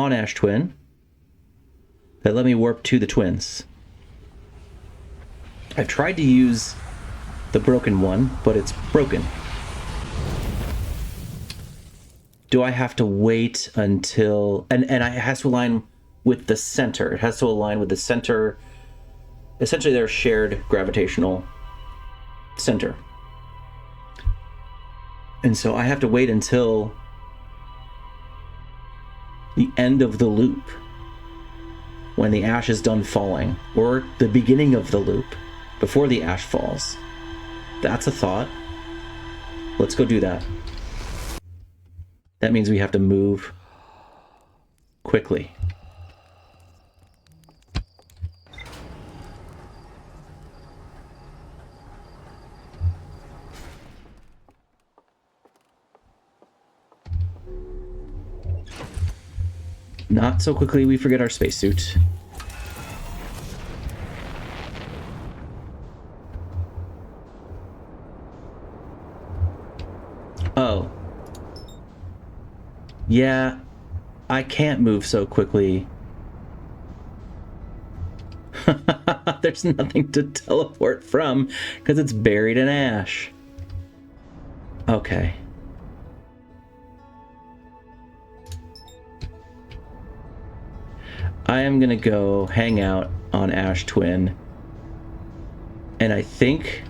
on Ash Twin that let me warp to the twins. I've tried to use the broken one, but it's broken. Do I have to wait until... And it has to align with the center. It has to align with the center. Essentially, their shared gravitational center. And so I have to wait until the end of the loop, when the ash is done falling, or the beginning of the loop, before the ash falls. That's a thought. Let's go do that. That means we have to move quickly. Not so quickly we forget our spacesuit. Oh. Yeah, I can't move so quickly. There's nothing to teleport from because it's buried in ash. Okay. I am gonna go hang out on Ash Twin, and I think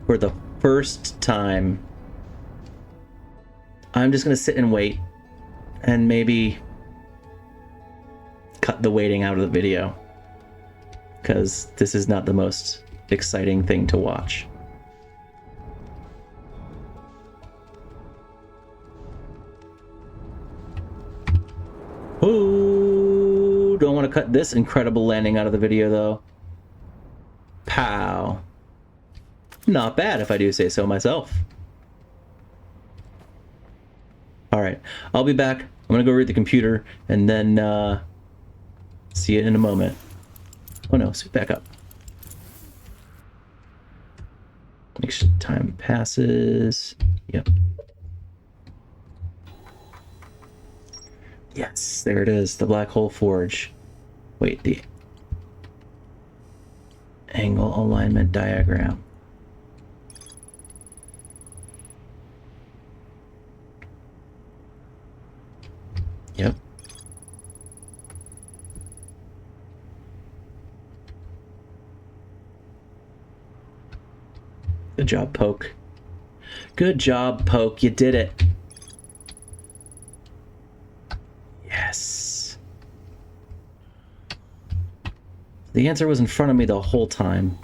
for the first time I'm just gonna sit and wait and maybe cut the waiting out of the video, because this is not the most exciting thing to watch. Ooh, don't want to cut this incredible landing out of the video though. Pow. Not bad if I do say so myself. Alright, I'll be back. I'm gonna go read the computer and then see you in a moment. Oh no, suit back up. Make sure time passes. Yep. Yes, there it is, the Black Hole Forge. Wait, the angle alignment diagram. Yep. Good job, Poke. Good job, Poke. You did it. Yes. The answer was in front of me the whole time.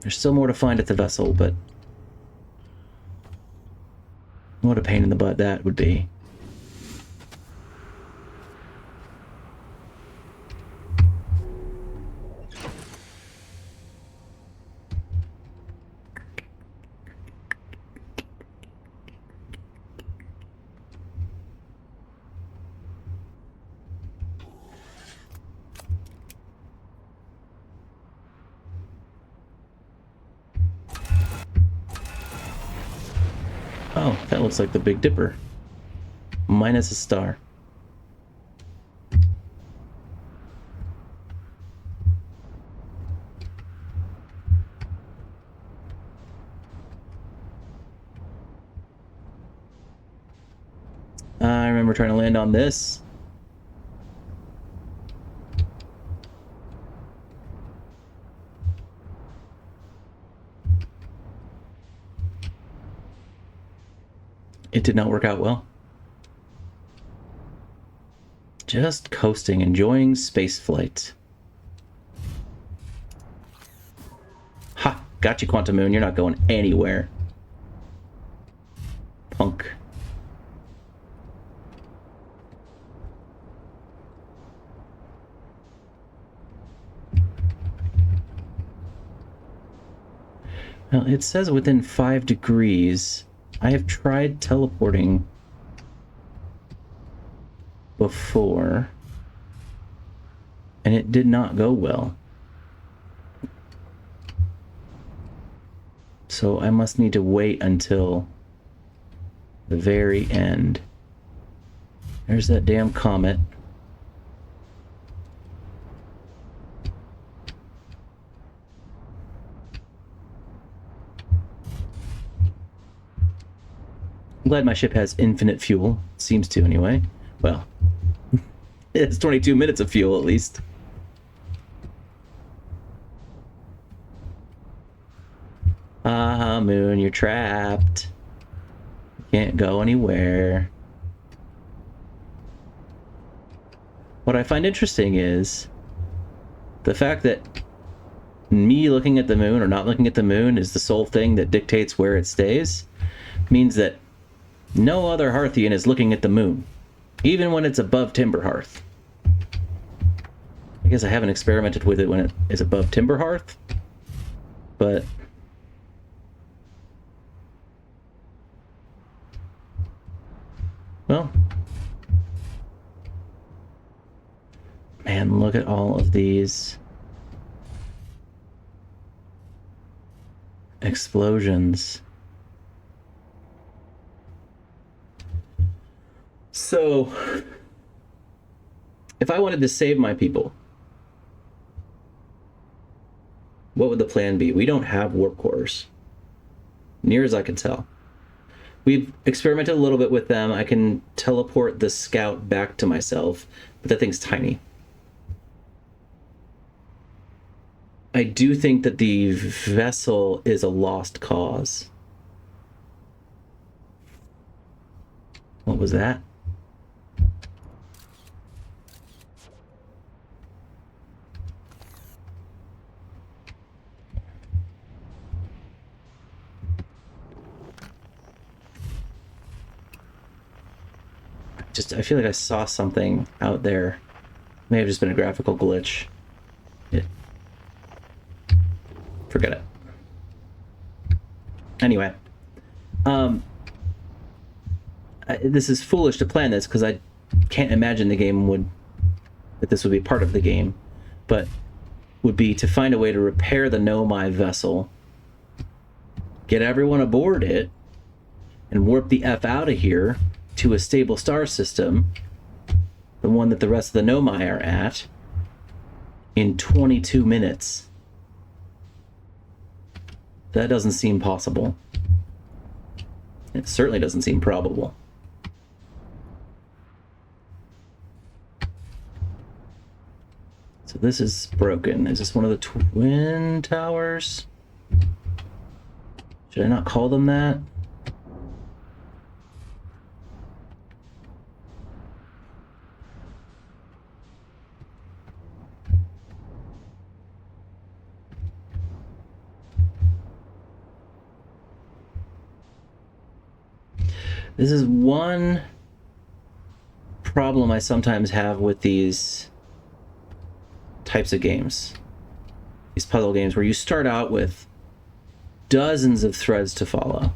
There's still more to find at the vessel, but what a pain in the butt that would be. Oh, that looks like the Big Dipper. Minus a star. I remember trying to land on this. It did not work out well. Just coasting, enjoying space flight. Ha! Got you, Quantum Moon. You're not going anywhere. Punk. Well, it says within 5 degrees. I have tried teleporting before, and it did not go well. So I must need to wait until the very end. There's that damn comet. I'm glad my ship has infinite fuel. Seems to, anyway. Well, it's 22 minutes of fuel, at least. Ah, Moon, you're trapped. You can't go anywhere. What I find interesting is the fact that me looking at the moon or not looking at the moon is the sole thing that dictates where it stays, means that no other Hearthian is looking at the moon, even when it's above Timber Hearth. I guess I haven't experimented with it when it is above Timber Hearth, but well, man, look at all of these explosions. So, if I wanted to save my people, what would the plan be? We don't have warp cores, near as I can tell. We've experimented a little bit with them. I can teleport the scout back to myself, but that thing's tiny. I do think that the vessel is a lost cause. What was that? I feel like I saw something out there. May have just been a graphical glitch. Forget it. Anyway, this is foolish to plan this because I can't imagine that this would be part of the game, but would be to find a way to repair the Nomai vessel, get everyone aboard it, and warp the F out of here to a stable star system, the one that the rest of the Nomai are at, in 22 minutes. That doesn't seem possible. It certainly doesn't seem probable. So this is broken. Is this one of the twin towers? Should I not call them that? This is one problem I sometimes have with these types of games. These puzzle games where you start out with dozens of threads to follow.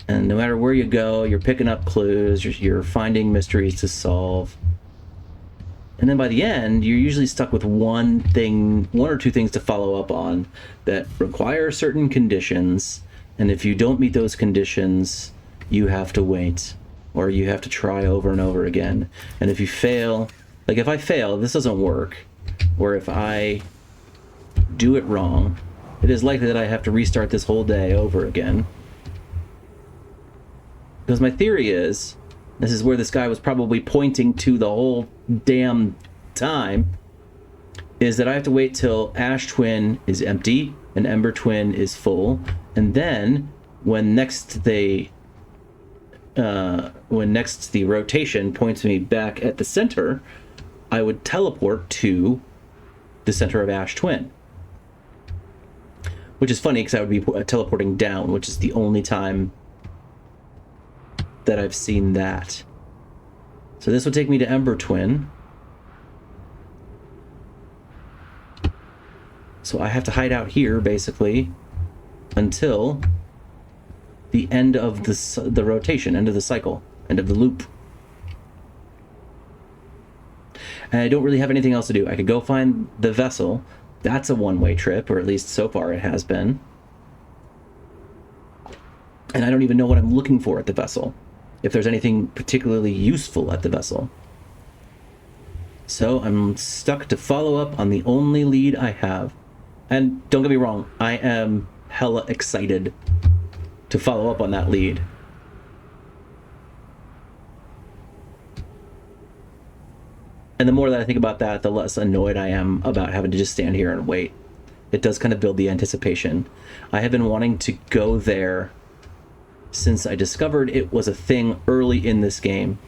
And no matter where you go, you're picking up clues, you're finding mysteries to solve. And then by the end, you're usually stuck with one or two things to follow up on that require certain conditions. And if you don't meet those conditions, you have to wait, or you have to try over and over again. And if you fail, like if I fail, this doesn't work, or if I do it wrong, it is likely that I have to restart this whole day over again. Because my theory is, this is where this guy was probably pointing to the whole damn time, is that I have to wait till Ash Twin is empty and Ember Twin is full, and then when next the rotation points me back at the center, I would teleport to the center of Ash Twin. Which is funny because I would be teleporting down, which is the only time that I've seen that. So this would take me to Ember Twin. So I have to hide out here, basically, until the end of the rotation, end of the cycle, end of the loop. And I don't really have anything else to do. I could go find the vessel. That's a one-way trip, or at least so far it has been. And I don't even know what I'm looking for at the vessel, if there's anything particularly useful at the vessel. So I'm stuck to follow up on the only lead I have. And don't get me wrong, I am hella excited to follow up on that lead. And the more that I think about that, the less annoyed I am about having to just stand here and wait. It does kind of build the anticipation. I have been wanting to go there since I discovered it was a thing early in this game.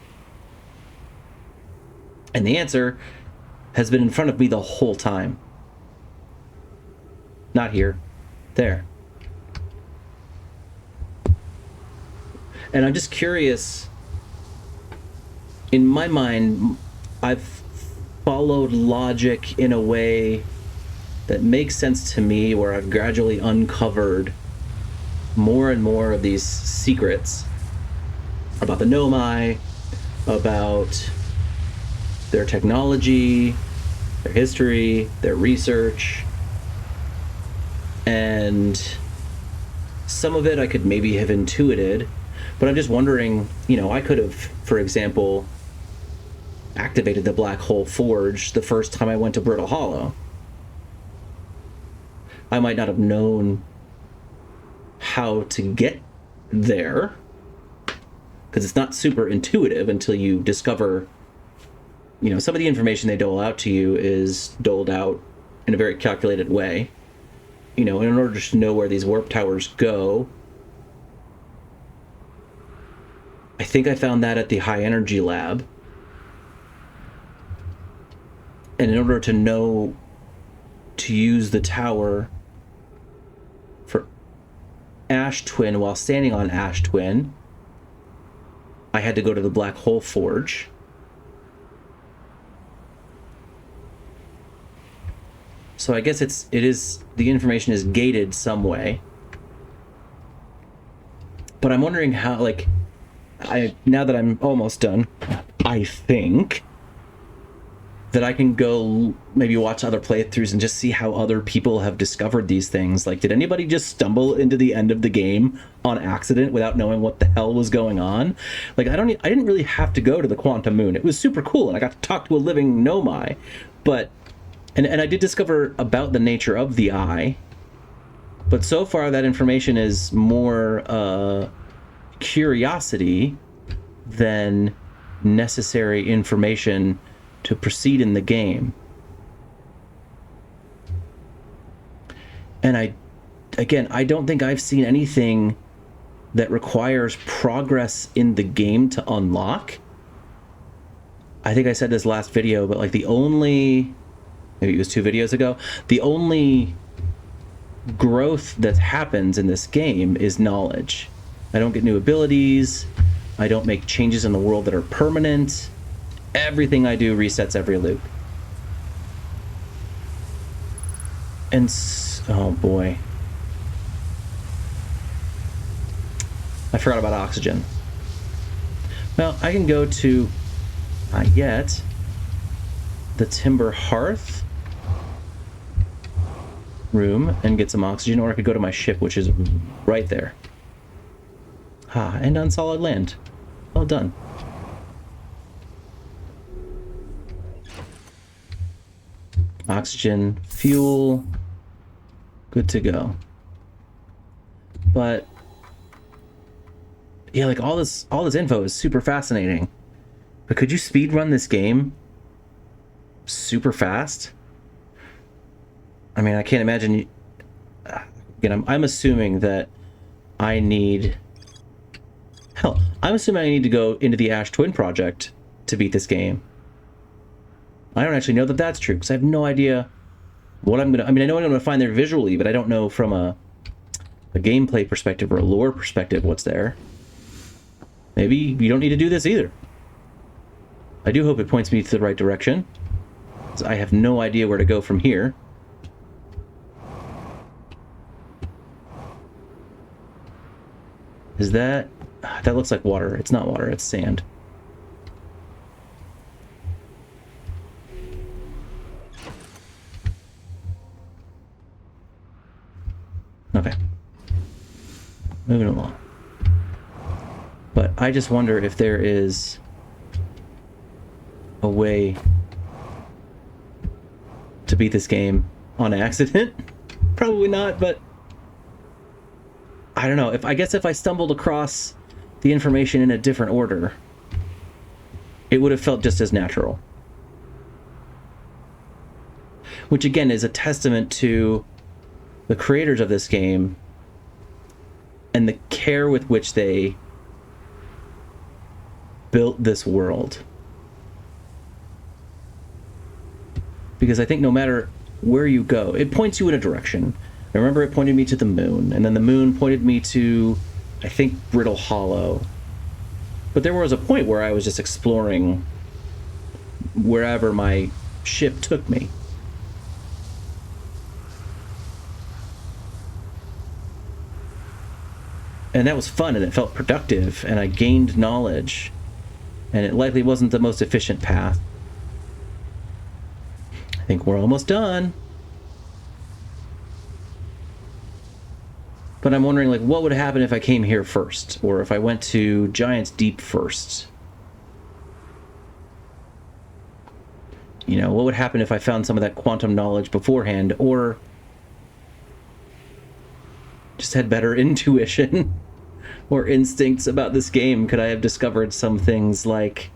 And the answer has been in front of me the whole time. Not here. There. And I'm just curious. In my mind, I've followed logic in a way that makes sense to me, where I've gradually uncovered more and more of these secrets about the Nomai, about their technology, their history, their research. And some of it I could maybe have intuited, but I'm just wondering, you know, I could have, for example, activated the Black Hole Forge the first time I went to Brittle Hollow. I might not have known how to get there, because it's not super intuitive until you discover, you know, some of the information they dole out to you is doled out in a very calculated way. You know, in order to know where these warp towers go. I think I found that at the high energy lab. And in order to know to use the tower for Ash Twin while standing on Ash Twin, I had to go to the Black Hole Forge. So I guess the information is gated some way. But I'm wondering how, like, now that I'm almost done, I think that I can go maybe watch other playthroughs and just see how other people have discovered these things. Like, did anybody just stumble into the end of the game on accident without knowing what the hell was going on? Like, I didn't really have to go to the Quantum Moon. It was super cool, and I got to talk to a living Nomai, but and I did discover about the nature of the eye, but so far that information is more curiosity than necessary information to proceed in the game. And I don't think I've seen anything that requires progress in the game to unlock. I think I said this last video, but like maybe it was 2 videos ago, the only growth that happens in this game is knowledge. I don't get new abilities. I don't make changes in the world that are permanent. Everything I do resets every loop. And oh boy, I forgot about oxygen. Well, I can go to, not yet, the Timber Hearth room and get some oxygen, or I could go to my ship, which is right there. And on solid land. Well done. Oxygen, fuel, good to go. But yeah, like all this info is super fascinating. But could you speed run this game super fast? I mean, I can't imagine. Again, I'm assuming that I need. Hell, I'm assuming I need to go into the Ash Twin project to beat this game. I don't actually know that that's true, because I have no idea what I'm gonna. I mean, I know what I'm gonna find there visually, but I don't know from a gameplay perspective or a lore perspective what's there. Maybe you don't need to do this either. I do hope it points me to the right direction, because I have no idea where to go from here. Is that looks like water. It's not water, it's sand. Okay. Moving along. But I just wonder if there is a way to beat this game on accident. Probably not, but I don't know. I guess if I stumbled across the information in a different order, it would have felt just as natural. Which again is a testament to the creators of this game and the care with which they built this world. Because I think no matter where you go, it points you in a direction. I remember it pointed me to the moon, and then the moon pointed me to, I think, Brittle Hollow. But there was a point where I was just exploring wherever my ship took me. And that was fun, and it felt productive, and I gained knowledge. And it likely wasn't the most efficient path. I think we're almost done. But I'm wondering, like, what would happen if I came here first? Or if I went to Giant's Deep first? You know, what would happen if I found some of that quantum knowledge beforehand? Or just had better intuition or instincts about this game? Could I have discovered some things like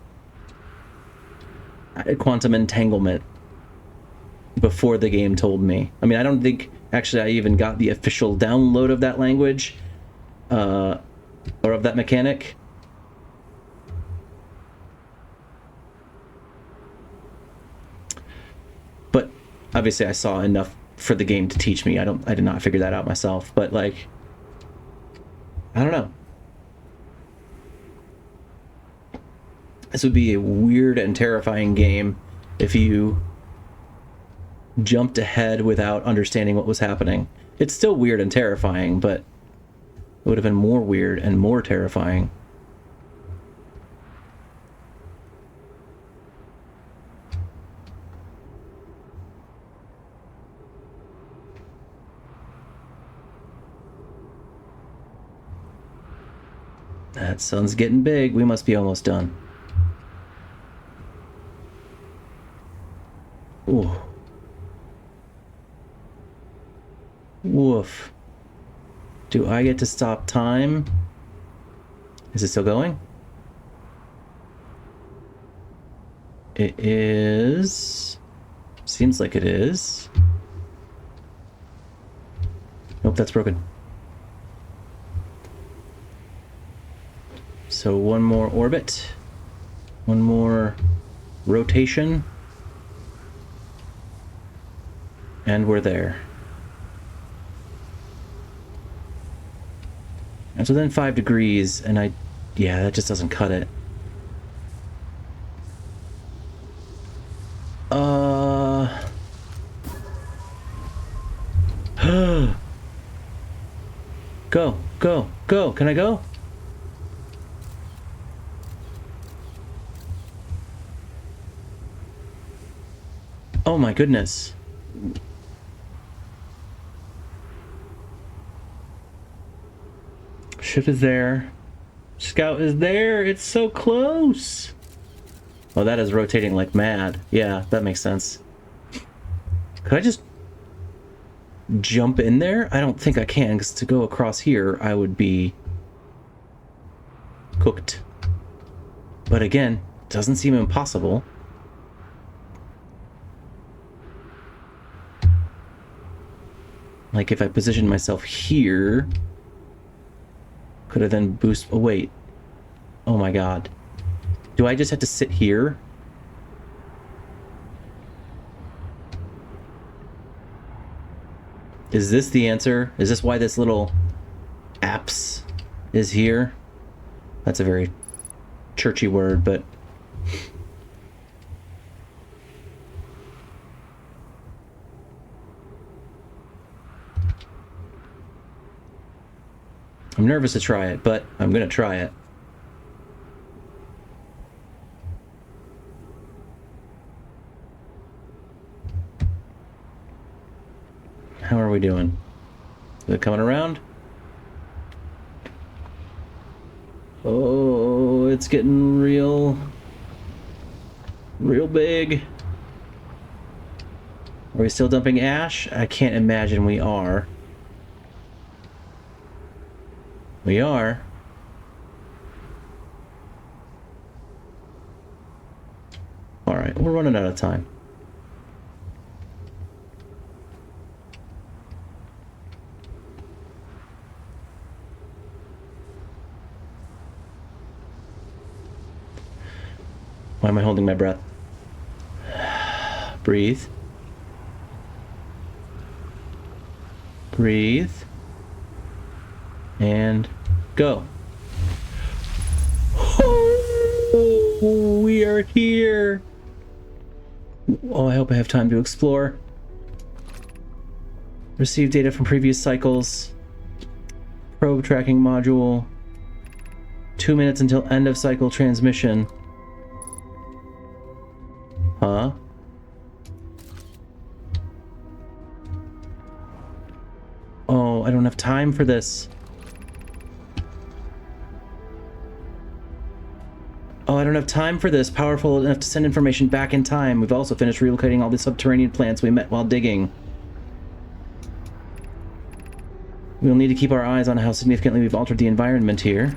quantum entanglement before the game told me? I mean, I don't think actually I even got the official download of that language or of that mechanic. But obviously I saw enough for the game to teach me. I did not figure that out myself, but like, I don't know. This would be a weird and terrifying game if you jumped ahead without understanding what was happening. It's still weird and terrifying, but it would have been more weird and more terrifying. That sun's getting big. We must be almost done. Ooh. Woof. Do I get to stop time? Is it still going? It is. Seems like it is. Nope, that's broken. So one more orbit. One more rotation. And we're there. And so then 5 degrees, and yeah, that just doesn't cut it. Go, go, go. Can I go? Oh my goodness. Ship is there. Scout is there. It's so close. Oh, that is rotating like mad. Yeah, that makes sense. Could I just jump in there? I don't think I can, because to go across here, I would be cooked. But again, doesn't seem impossible. Like if I position myself here, could I then boost? Oh, wait. Oh my god. Do I just have to sit here? Is this the answer? Is this why this little apse is here? That's a very churchy word, but I'm nervous to try it, but I'm gonna try it. How are we doing? Is it coming around? Oh. it's getting real big. Are we still dumping ash? I can't imagine we are. We are. Alright, we're running out of time. Why am I holding my breath? Breathe. Breathe. And go. Oh, we are here. Oh, I hope I have time to explore. Receive data from previous cycles. Probe tracking module. 2 minutes until end of cycle transmission. Huh? Oh, I don't have time for this. Oh, I don't have time for this. Powerful enough to send information back in time. We've also finished relocating all the subterranean plants we met while digging. We'll need to keep our eyes on how significantly we've altered the environment here.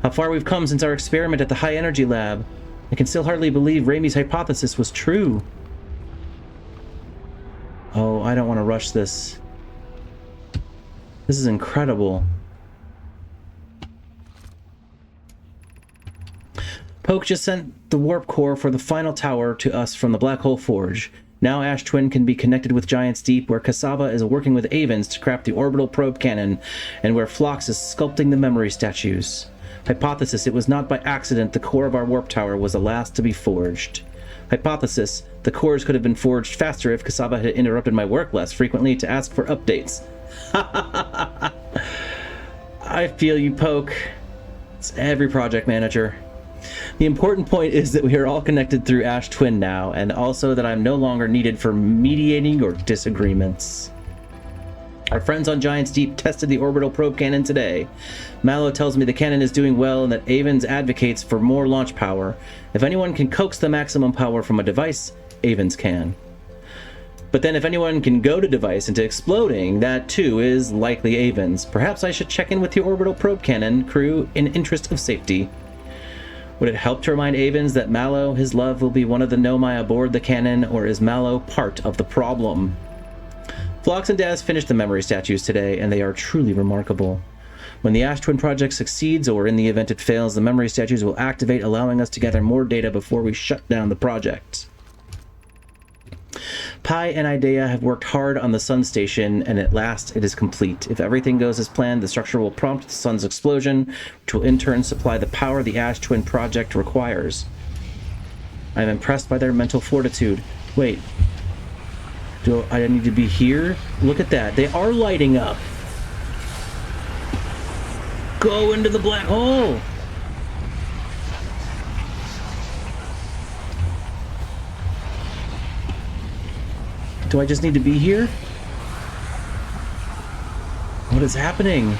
How far we've come since our experiment at the high energy lab. I can still hardly believe Raimi's hypothesis was true. Oh, I don't want to rush this. This is incredible. Poke just sent the warp core for the final tower to us from the Black Hole Forge. Now Ash Twin can be connected with Giant's Deep, where Cassava is working with Avens to craft the orbital probe cannon, and where Phlox is sculpting the memory statues. Hypothesis, it was not by accident the core of our warp tower was the last to be forged. Hypothesis, the cores could have been forged faster if Cassava had interrupted my work less frequently to ask for updates. I feel you, Poke. It's every project manager. The important point is that we are all connected through Ash Twin now, and also that I'm no longer needed for mediating or disagreements. Our friends on Giant's Deep tested the orbital probe cannon today. Mallow tells me the cannon is doing well and that Avens advocates for more launch power. If anyone can coax the maximum power from a device, Avens can. But then if anyone can goad a device into exploding, that too is likely Avens. Perhaps I should check in with the orbital probe cannon crew in interest of safety. Would it help to remind Avens that Mallow, his love, will be one of the Nomai aboard the cannon, or is Mallow part of the problem? Phlox and Daz finished the memory statues today, and they are truly remarkable. When the Ash Twin project succeeds, or in the event it fails, the memory statues will activate, allowing us to gather more data before we shut down the project. Pi and Idea have worked hard on the Sun Station, and at last it is complete. If everything goes as planned, the structure will prompt the Sun's explosion, which will in turn supply the power the Ash Twin project requires. I am impressed by their mental fortitude. Wait. Do I need to be here? Look at that. They are lighting up. Go into the black hole! Do I just need to be here? What is happening?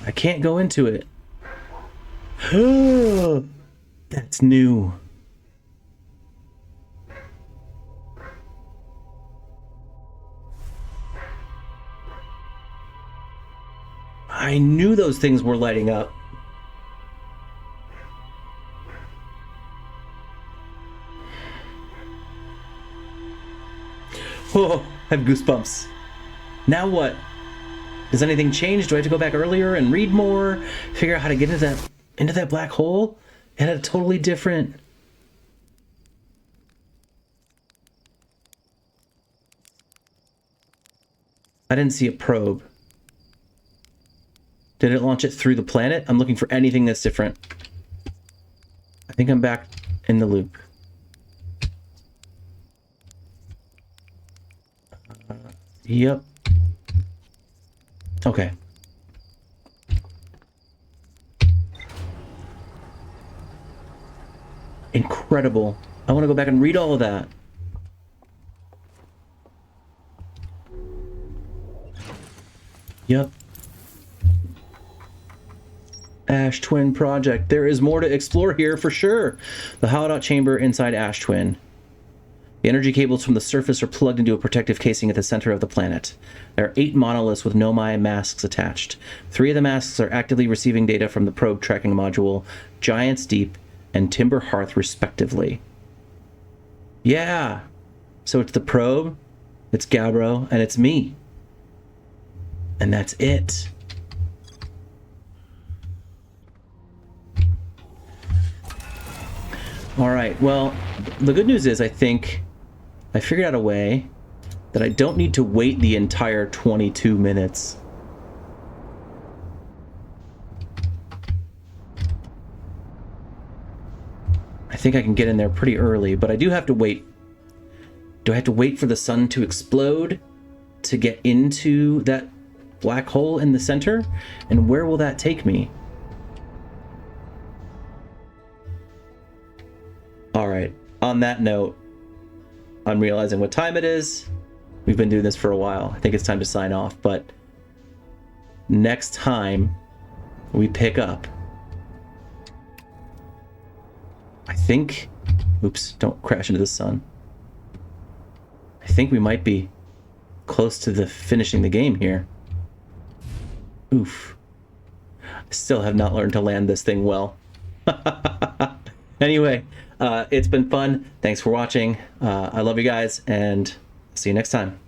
I can't go into it. That's new. I knew those things were lighting up. Oh, I have goosebumps. Now what? Does anything change? Do I have to go back earlier and read more? Figure out how to get into that black hole? It had a totally different... I didn't see a probe. Did it launch it through the planet? I'm looking for anything that's different. I think I'm back in the loop. Yep. Okay. Incredible. I want to go back and read all of that. Yep. Ash Twin Project. There is more to explore here for sure. The hollowed out chamber inside Ash Twin. The energy cables from the surface are plugged into a protective casing at the center of the planet. There are 8 monoliths with Nomai masks attached. 3 of the masks are actively receiving data from the probe tracking module, Giant's Deep and Timber Hearth, respectively. Yeah! So it's the probe, it's Gabbro, and it's me. And that's it. Alright, well, the good news is I think I figured out a way that I don't need to wait the entire 22 minutes. I think I can get in there pretty early, but I do have to wait. Do I have to wait for the sun to explode to get into that black hole in the center? And where will that take me? All right, on that note, I'm realizing what time it is. We've been doing this for a while. I think it's time to sign off, but next time we pick up, I think, oops, don't crash into the sun. I think we might be close to the finishing the game here. Oof. I still have not learned to land this thing well. Anyway, it's been fun. Thanks for watching. I love you guys, and see you next time.